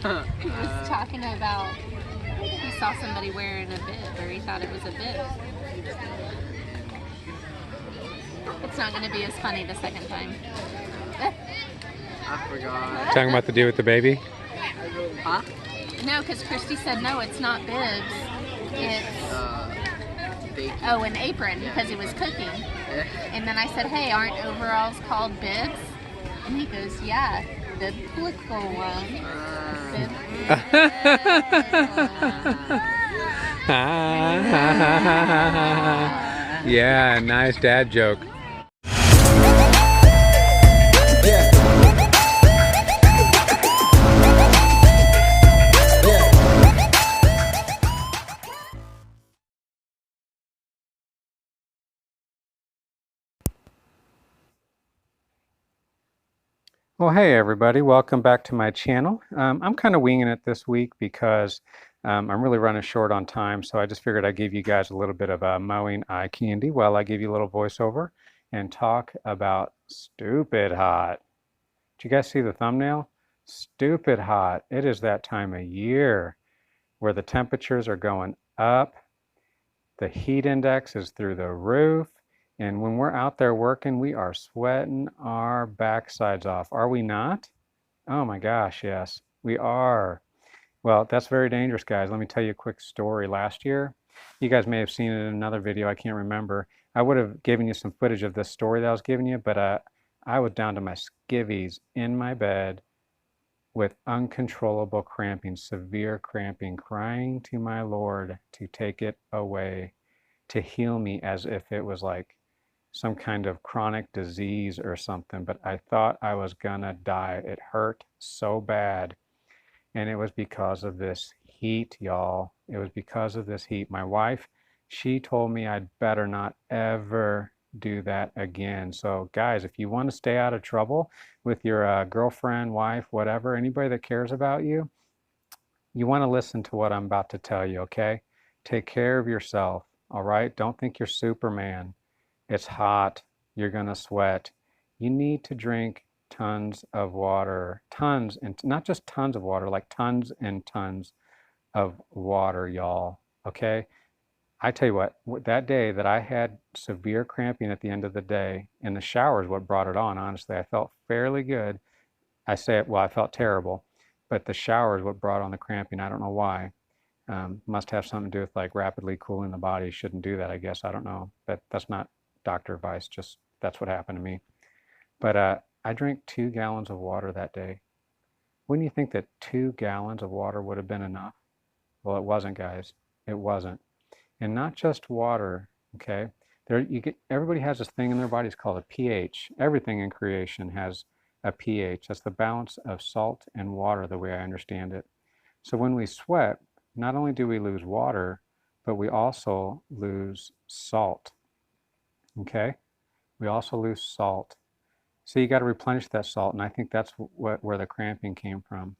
He was talking about he saw somebody wearing a bib, or he thought it was a bib. It's not going to be as funny the second time. I forgot. Talking about the dude with the baby? Huh? No, because Christy said no, it's not bibs. It's oh, an apron, because he was cooking. And then I said, hey, aren't overalls called bibs? And he goes, yeah, the biblical one. Yeah, nice dad joke. Well, hey everybody, welcome back to my channel. I'm kind of winging it this week because I'm really running short on time, so I just figured I'd give you guys a little bit of mowing eye candy while I give you a little voiceover and talk about stupid hot. Did you guys see the thumbnail? Stupid hot. It is that time of year where the temperatures are going up, the heat index is through the roof, and when we're out there working, we are sweating our backsides off. Are we not? Oh my gosh, yes, we are. Well, that's very dangerous, guys. Let me tell you a quick story. Last year, you guys may have seen it in another video, I can't remember. I would have given you some footage of this story that I was giving you, but I was down to my skivvies in my bed with uncontrollable cramping, severe cramping, crying to my Lord to take it away, to heal me as if it was like some kind of chronic disease or something, but I thought I was gonna die. It hurt so bad. And it was because of this heat, y'all. It was because of this heat. My wife, she told me I'd better not ever do that again. So guys, if you want to stay out of trouble with your girlfriend, wife, whatever, anybody that cares about you, you want to listen to what I'm about to tell you, okay? Take care of yourself, all right? Don't think you're Superman. It's hot. You're going to sweat. You need to drink tons of water. Tons, and not just tons of water, like tons and tons of water, y'all. Okay? I tell you what, that day that I had severe cramping at the end of the day, and the shower is what brought it on, honestly. I felt fairly good. I say it, well, I felt terrible, but the shower is what brought on the cramping. I don't know why. Must have something to do with like rapidly cooling the body. Shouldn't do that, I guess. I don't know. But that's not doctor advice, just that's what happened to me. But I drank 2 gallons of water that day. Wouldn't you think that 2 gallons of water would have been enough? Well, it wasn't, guys. It wasn't. And not just water, okay? Everybody has this thing in their bodies called a pH. Everything in creation has a pH. That's the balance of salt and water, the way I understand it. So when we sweat, not only do we lose water, but we also lose salt, okay? We also lose salt. So you got to replenish that salt, and I think that's where the cramping came from,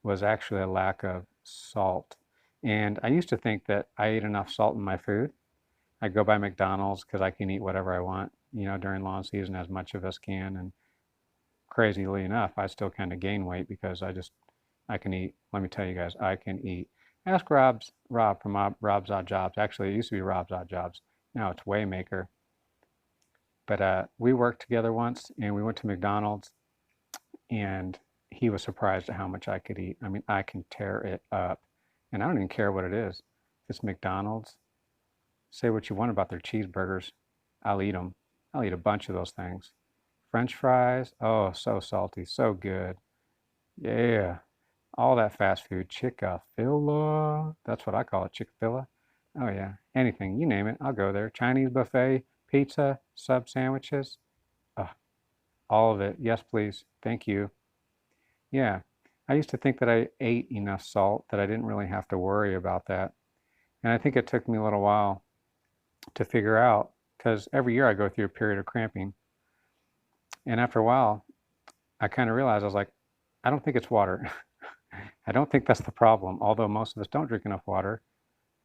was actually a lack of salt. And I used to think that I ate enough salt in my food. I go by McDonald's because I can eat whatever I want, you know, during lawn season, as much of us can. And crazily enough, I still kind of gain weight because I can eat. Let me tell you guys, I can eat. Ask Rob from Rob's Odd Jobs. Actually, it used to be Rob's Odd Jobs. Now it's Waymaker. But we worked together once, and we went to McDonald's, and he was surprised at how much I could eat. I mean, I can tear it up. And I don't even care what it is. If it's McDonald's, say what you want about their cheeseburgers. I'll eat them. I'll eat a bunch of those things. French fries, oh, so salty, so good. Yeah, all that fast food. Chick-fil-A, that's what I call it, Chick-fil-A. Oh yeah, anything, you name it, I'll go there. Chinese buffet, pizza, sub sandwiches, all of it. Yes, please, thank you. Yeah. I used to think that I ate enough salt that I didn't really have to worry about that. And I think it took me a little while to figure out, because every year I go through a period of cramping. And after a while, I kind of realized, I was like, I don't think it's water. I don't think that's the problem, although most of us don't drink enough water.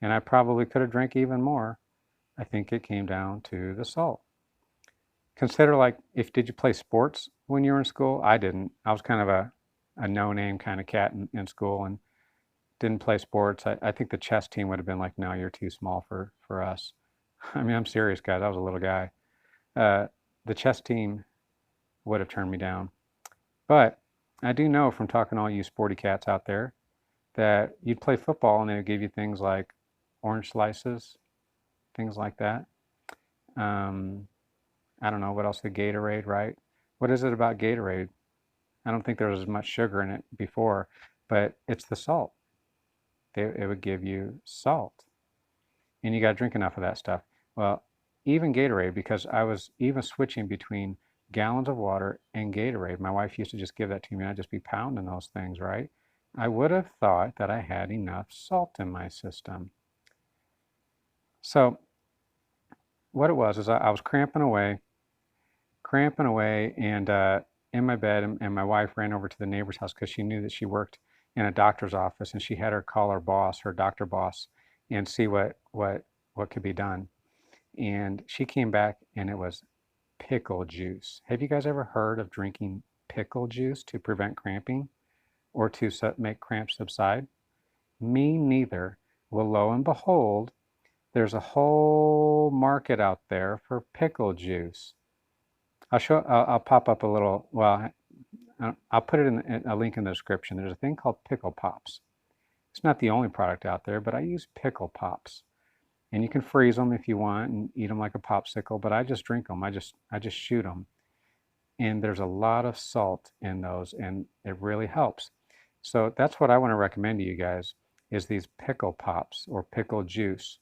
And I probably could have drank even more. I think it came down to the salt. Consider, like, did you play sports when you were in school? I didn't. I was kind of a a no-name kind of cat in school and didn't play sports. I think the chess team would have been like, no, you're too small for us. I mean, I'm serious, guys. I was a little guy. The chess team would have turned me down. But I do know from talking to all you sporty cats out there that you'd play football and they would give you things like orange slices, things like that. I don't know what else, the Gatorade, right? What is it about Gatorade? I don't think there was as much sugar in it before, but it's the salt. It would give you salt, and you got to drink enough of that stuff. Well, even Gatorade, because I was even switching between gallons of water and Gatorade. My wife used to just give that to me, and I'd just be pounding those things, right? I would have thought that I had enough salt in my system. So what it was is I was cramping away, and in my bed, and my wife ran over to the neighbor's house because she knew that she worked in a doctor's office, and she had her call her boss, her doctor boss, and see what could be done. And she came back, and it was pickle juice. Have you guys ever heard of drinking pickle juice to prevent cramping or to make cramps subside? Me neither. Well, lo and behold, there's a whole market out there for pickle juice. I'll pop up a little, well, I'll put it in a link in the description. There's a thing called Pickle Pops. It's not the only product out there, but I use Pickle Pops. And you can freeze them if you want and eat them like a popsicle, but I just drink them. I just shoot them. And there's a lot of salt in those, and it really helps. So that's what I want to recommend to you guys is these Pickle Pops or pickle juice.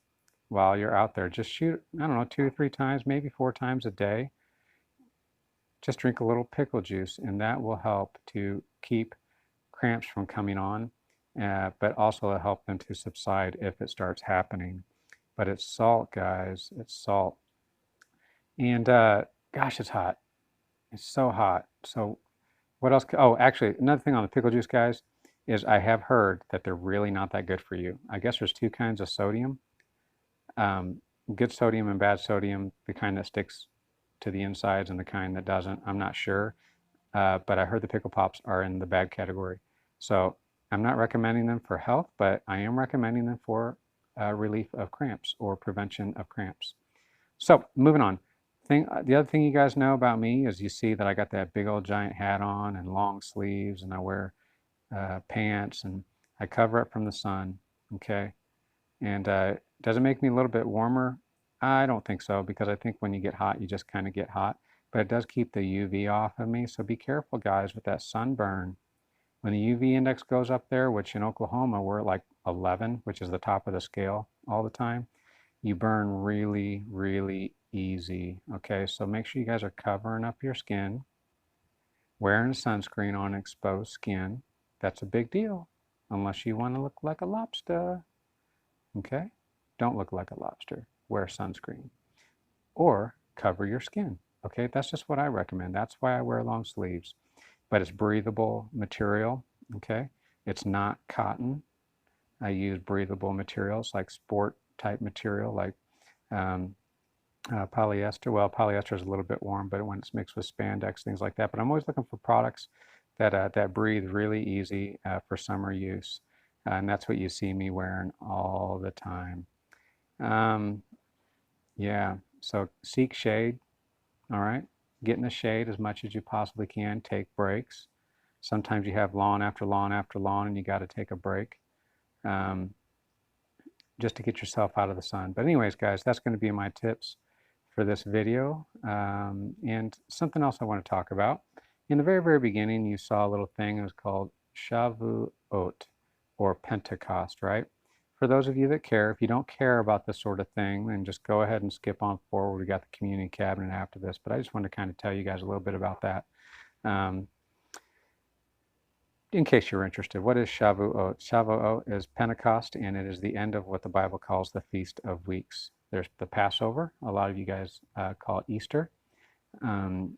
While you're out there, just shoot, I don't know, 2 or 3 times, maybe 4 times a day. Just drink a little pickle juice, and that will help to keep cramps from coming on, but also help them to subside if it starts happening. But it's salt, guys. It's salt. And gosh, it's hot. It's so hot. So what else? Oh, actually, another thing on the pickle juice, guys, is I have heard that they're really not that good for you. I guess there's 2 kinds of sodium. Good sodium and bad sodium, the kind that sticks to the insides and the kind that doesn't. I'm not sure, but I heard the pickle pops are in the bad category. So I'm not recommending them for health, but I am recommending them for relief of cramps or prevention of cramps. So moving on. The other thing you guys know about me is you see that I got that big old giant hat on and long sleeves, and I wear pants, and I cover up from the sun, okay? And does it make me a little bit warmer? I don't think so, because I think when you get hot, you just kind of get hot. But it does keep the UV off of me, so be careful, guys, with that sunburn. When the UV index goes up there, which in Oklahoma we're at like 11, which is the top of the scale all the time, you burn really, really easy, okay? So make sure you guys are covering up your skin, wearing sunscreen on exposed skin. That's a big deal, unless you want to look like a lobster, okay? Don't look like a lobster. Wear sunscreen or cover your skin, okay? That's just what I recommend. That's why I wear long sleeves. But it's breathable material, okay? It's not cotton. I use breathable materials like sport type material, like polyester. Well, polyester is a little bit warm, but when it's mixed with spandex, things like that. But I'm always looking for products that breathe really easy for summer use. And that's what you see me wearing all the time. Yeah, so seek shade, all right? Get in the shade as much as you possibly can. Take breaks. Sometimes you have lawn after lawn after lawn, and you got to take a break just to get yourself out of the sun. But anyways, guys, that's going to be my tips for this video. And something else I want to talk about. In the very, very beginning, you saw a little thing. It was called Shavuot, or Pentecost, right? For those of you that care, if you don't care about this sort of thing, then just go ahead and skip on forward. We got the community cabinet after this, but I just wanted to kind of tell you guys a little bit about that. In case you're interested, what is Shavuot? Shavuot is Pentecost, and it is the end of what the Bible calls the Feast of Weeks. There's the Passover. A lot of you guys call it Easter. And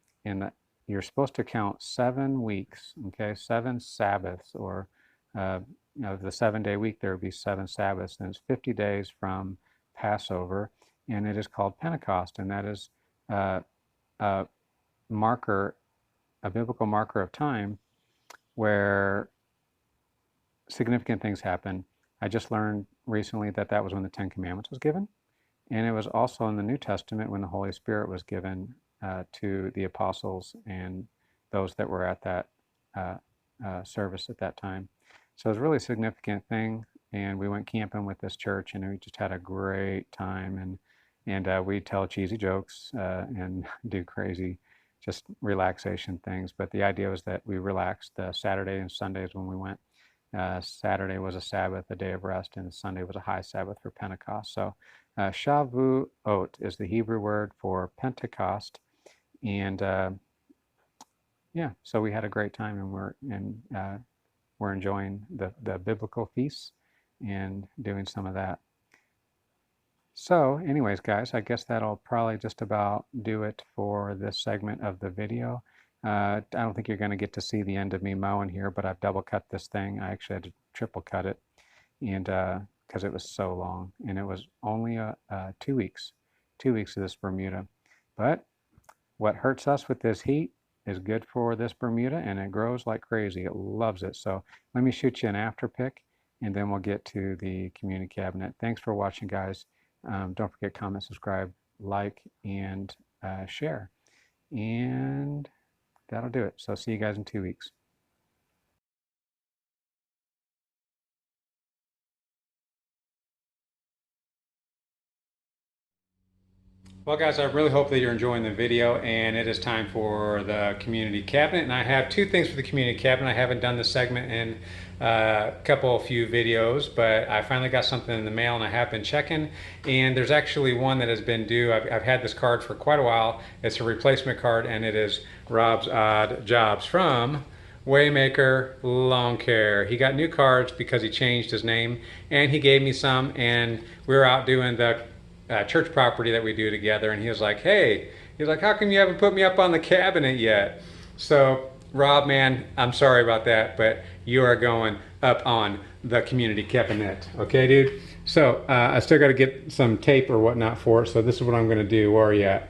you're supposed to count 7 weeks, okay, 7 Sabbaths, or the 7-day week, there would be 7 Sabbaths, and it's 50 days from Passover, and it is called Pentecost, and that is a biblical marker of time where significant things happen. I just learned recently that that was when the Ten Commandments was given, and it was also in the New Testament when the Holy Spirit was given to the apostles and those that were at that service at that time. So it was a really significant thing, and we went camping with this church, and we just had a great time, and we tell cheesy jokes and do crazy just relaxation things. But the idea was that we relaxed Saturday and Sundays when we went. Saturday was a Sabbath, a day of rest, and Sunday was a high Sabbath for Pentecost. So Shavuot is the Hebrew word for Pentecost, and yeah, so we had a great time, and we're enjoying the biblical feasts and doing some of that. So anyways, guys, I guess that'll probably just about do it for this segment of the video. I don't think you're going to get to see the end of me mowing here, but I've double cut this thing. I actually had to triple cut it, and because it was so long, and it was only 2 weeks of this Bermuda. But what hurts us with this heat is good for this Bermuda, and it grows like crazy. It loves it. So let me shoot you an after pick, and then we'll get to the community cabinet. Thanks for watching, guys. Don't forget, comment, subscribe, like, and share. And that'll do it. So see you guys in 2 weeks. Well, guys, I really hope that you're enjoying the video, and it is time for the community cabinet. And I have two things for the community cabinet. I haven't done this segment in a few videos, but I finally got something in the mail, and I have been checking. And there's actually one that has been due. I've had this card for quite a while. It's a replacement card, and it is Rob's Odd Jobs from Waymaker Lawn Care. He got new cards because he changed his name, and he gave me some, and we were out doing the church property that we do together, and he was like, hey, he's like, how come you haven't put me up on the cabinet yet? So Rob, man, I'm sorry about that, but you are going up on the community cabinet, okay, dude? So I still got to get some tape or whatnot for it, so this is what I'm going to do. Where are you at?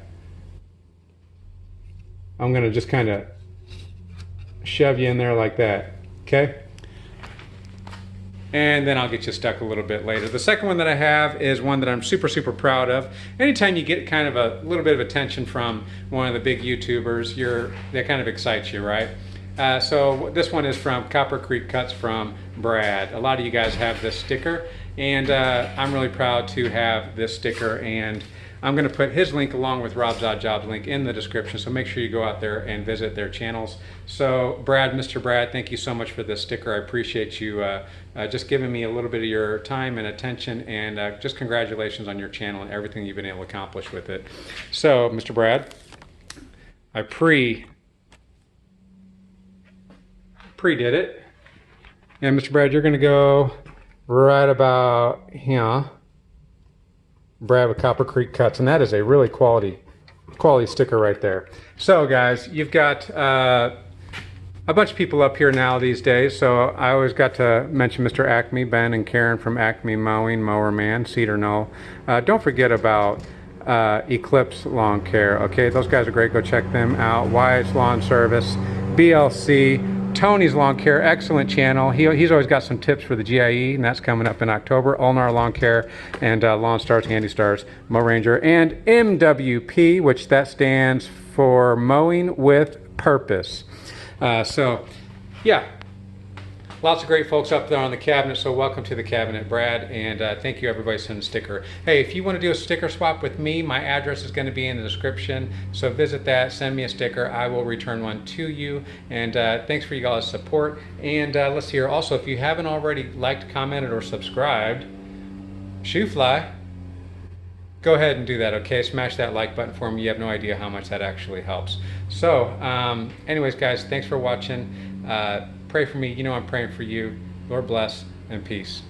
I'm going to just kind of shove you in there like that, okay? And then I'll get you stuck a little bit later. The second one that I have is one that I'm super, super proud of. Anytime you get kind of a little bit of attention from one of the big YouTubers, that kind of excites you, right? So this one is from Copper Creek Cuts from Brad. A lot of you guys have this sticker, and I'm really proud to have this sticker, and I'm going to put his link along with Rob's Odd Jobs link in the description, so make sure you go out there and visit their channels. So Brad, Mr. Brad, thank you so much for this sticker. I appreciate you just giving me a little bit of your time and attention, and just congratulations on your channel and everything you've been able to accomplish with it. So Mr. Brad, I pre-did it. And Mr. Brad, you're going to go right about here. Brad with Copper Creek Cuts, and that is a really quality sticker right there. So guys, you've got a bunch of people up here now these days, so I always got to mention Mr. Acme, Ben and Karen from Acme Mowing, Mower Man, Cedar Knoll. Don't forget about Eclipse Lawn Care, okay? Those guys are great. Go check them out. Wyatt's Lawn Service, BLC, Tony's Lawn Care, excellent channel. He's always got some tips for the GIE, and that's coming up in October. Ulnar Lawn Care, and Lawn Stars, Handy Stars, Mow Ranger, and MWP, which that stands for Mowing with Purpose. So, yeah, lots of great folks up there on the cabinet, so welcome to the cabinet, Brad, and thank you everybody sending a sticker. Hey, if you want to do a sticker swap with me, my address is going to be in the description, so visit that, send me a sticker, I will return one to you, and thanks for you guys' support. And let's see here, also, if you haven't already liked, commented, or subscribed, Shoefly, go ahead and do that, okay? Smash that like button for me. You have no idea how much that actually helps. So, anyways, guys, thanks for watching. Pray for me. You know I'm praying for you. Lord bless and peace.